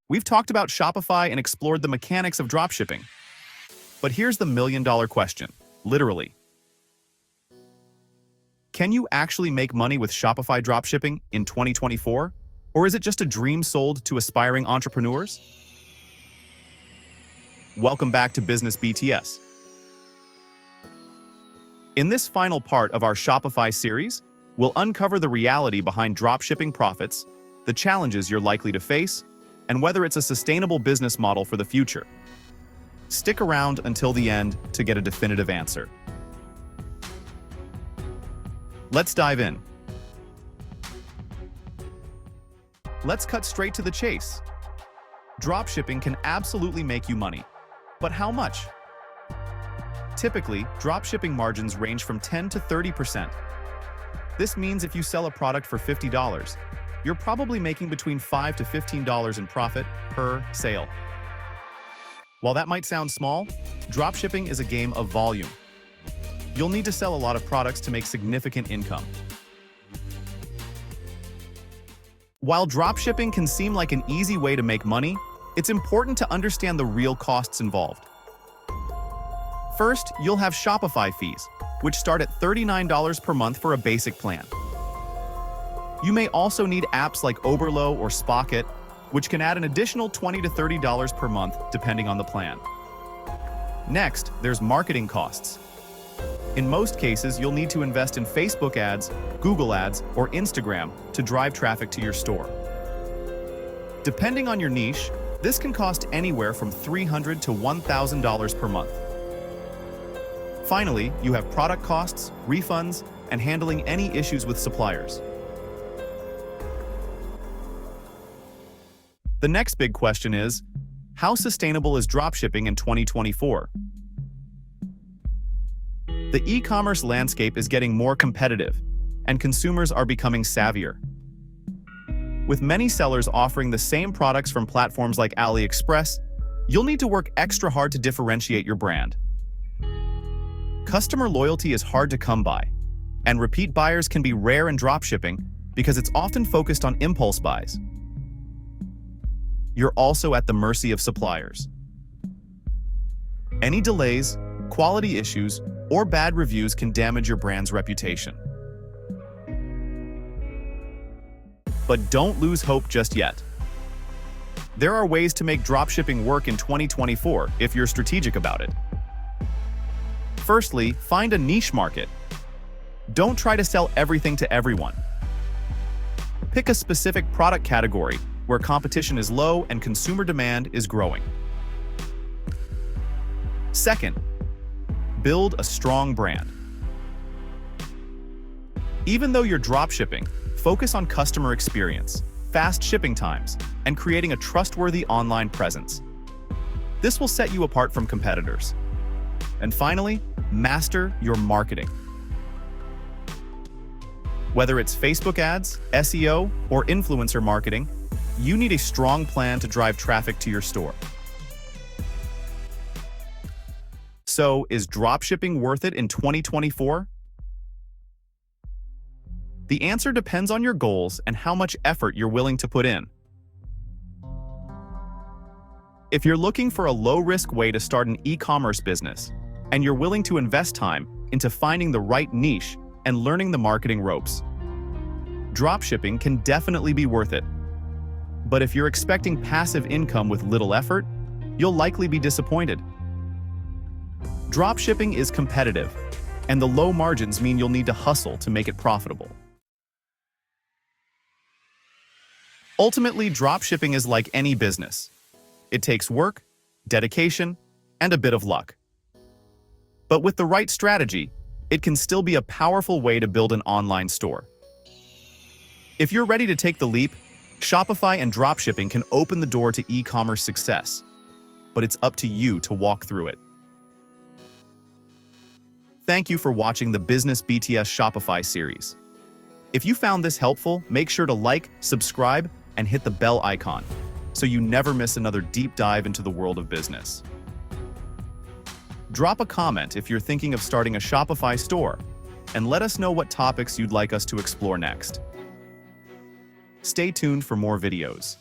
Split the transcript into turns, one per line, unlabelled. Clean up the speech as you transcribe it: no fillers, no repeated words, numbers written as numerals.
We've talked about Shopify and explored the mechanics of dropshipping. But here's the million-dollar question, literally. Can you actually make money with Shopify dropshipping in 2024? Or is it just a dream sold to aspiring entrepreneurs? Welcome back to Business BTS. In this final part of our Shopify series, we'll uncover the reality behind dropshipping profits, the challenges you're likely to face, and whether it's a sustainable business model for the future. Stick around until the end to get a definitive answer. Let's dive in. Let's cut straight to the chase. Dropshipping can absolutely make you money. But how much? Typically, dropshipping margins range from 10 to 30%. This means if you sell a product for $50, you're probably making between $5 to $15 in profit per sale. While that might sound small, dropshipping is a game of volume. You'll need to sell a lot of products to make significant income. While dropshipping can seem like an easy way to make money, it's important to understand the real costs involved. First, you'll have Shopify fees, which start at $39 per month for a basic plan. You may also need apps like Oberlo or Spocket, which can add an additional $20 to $30 per month depending on the plan. Next, there's marketing costs. In most cases, you'll need to invest in Facebook ads, Google ads, or Instagram to drive traffic to your store. Depending on your niche, this can cost anywhere from $300 to $1,000 per month. Finally, you have product costs, refunds, and handling any issues with suppliers. The next big question is, how sustainable is dropshipping in 2024? The e-commerce landscape is getting more competitive, and consumers are becoming savvier. With many sellers offering the same products from platforms like AliExpress, you'll need to work extra hard to differentiate your brand. Customer loyalty is hard to come by, and repeat buyers can be rare in dropshipping because it's often focused on impulse buys. You're also at the mercy of suppliers. Any delays, quality issues, or bad reviews can damage your brand's reputation. But don't lose hope just yet. There are ways to make dropshipping work in 2024 if you're strategic about it. Firstly, find a niche market. Don't try to sell everything to everyone. Pick a specific product category where competition is low and consumer demand is growing. Second, build a strong brand. Even though you're dropshipping, focus on customer experience, fast shipping times, and creating a trustworthy online presence. This will set you apart from competitors. And finally, master your marketing. Whether it's Facebook ads, SEO, or influencer marketing, you need a strong plan to drive traffic to your store. So, is dropshipping worth it in 2024? The answer depends on your goals and how much effort you're willing to put in. If you're looking for a low-risk way to start an e-commerce business, and you're willing to invest time into finding the right niche and learning the marketing ropes, dropshipping can definitely be worth it. But if you're expecting passive income with little effort, you'll likely be disappointed. Dropshipping is competitive, and the low margins mean you'll need to hustle to make it profitable. Ultimately, dropshipping is like any business. It takes work, dedication, and a bit of luck. But with the right strategy, it can still be a powerful way to build an online store. If you're ready to take the leap, Shopify and dropshipping can open the door to e-commerce success. But it's up to you to walk through it. Thank you for watching the Business BTS Shopify series. If you found this helpful, make sure to like, subscribe, and hit the bell icon so you never miss another deep dive into the world of business. Drop a comment if you're thinking of starting a Shopify store, and let us know what topics you'd like us to explore next. Stay tuned for more videos.